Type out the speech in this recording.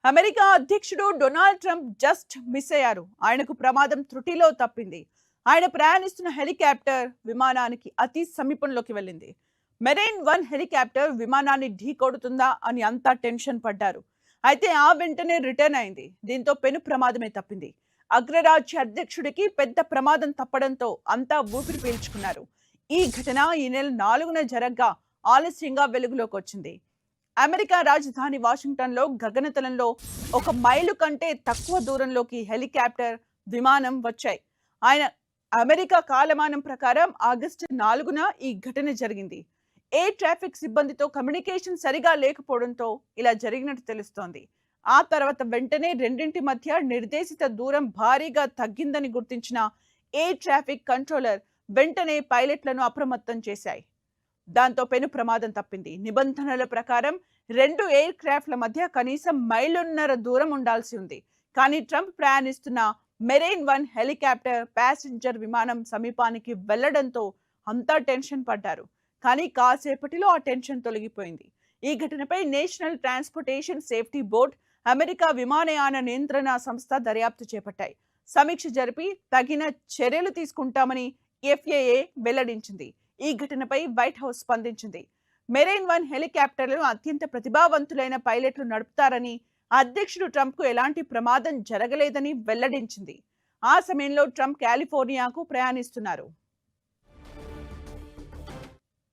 America అధ్యక్షుడు Donald Trump just miss అయ్యారు. ఆయనకు ప్రమాదం త్రుటిలో తప్పింది. ఆయన ప్రయాణిస్తున్న హెలికాప్టర్ విమానానికి అతి సమీపంలోకి వెళ్ళింది. మెరైన్ వన్ హెలికాప్టర్ విమానాన్ని ఢీకొడుతుందా అని అంతా టెన్షన్ పడ్డారు. అయితే ఆ వెంటనే రిటర్న్ అయింది. దీంతో పెను ప్రమాదమే తప్పింది. అగ్రరాజ్య అధ్యక్షుడికి పెద్ద ప్రమాదం తప్పడంతో అంతా ఊపిరి పీల్చుకున్నారు. ఈ ఘటన ఈ నెల 4న జరగ్గా ఆలస్యంగా వెలుగులోకి వచ్చింది. అమెరికా రాజధాని వాషింగ్టన్లో గగనతలంలో 1 మైలు కంటే తక్కువ దూరంలోకి హెలికాప్టర్, విమానం వచ్చాయి. ఆయన అమెరికా కాలమానం ప్రకారం ఆగస్టు 4న ఈ ఘటన జరిగింది. ఎయిర్ ట్రాఫిక్ సిబ్బందితో కమ్యూనికేషన్ సరిగా లేకపోవడంతో ఇలా జరిగినట్టు తెలుస్తోంది. ఆ తర్వాత వెంటనే రెండింటి మధ్య నిర్దేశిత దూరం భారీగా తగ్గిందని గుర్తించిన ఎయిర్ ట్రాఫిక్ కంట్రోలర్ వెంటనే పైలట్లను అప్రమత్తం చేశాయి. దాంతో పెను ప్రమాదం తప్పింది. నిబంధనల ప్రకారం 2 ఎయిర్ క్రాఫ్ట్ల మధ్య కనీసం 1.5 మైళ్ళ దూరం ఉండాల్సి ఉంది. కానీ ట్రంప్ ప్రయాణిస్తున్న మెరైన్ వన్ హెలికాప్టర్ ప్యాసింజర్ విమానం సమీపానికి వెళ్లడంతో అంతా టెన్షన్ పడ్డారు. కానీ కాసేపటిలో ఆ టెన్షన్ తొలగిపోయింది. ఈ ఘటనపై national transportation safety board, America విమానయాన నియంత్రణ సంస్థ దర్యాప్తు చేపట్టాయి. సమీక్ష జరిపి తగిన చర్యలు తీసుకుంటామని ఎఫ్ఏఏ వెల్లడించింది. ఈ ఘటనపై వైట్ హౌస్ స్పందించింది. మెరైన్ వన్ హెలికాప్టర్లను అత్యంత ప్రతిభావంతులైన పైలట్లు నడుపుతారని, అధ్యక్షుడు ట్రంప్ కు ఎలాంటి ప్రమాదం జరగలేదని వెల్లడించింది. ఆ సమయంలో ట్రంప్ కాలిఫోర్నియాకు ప్రయాణిస్తున్నారు.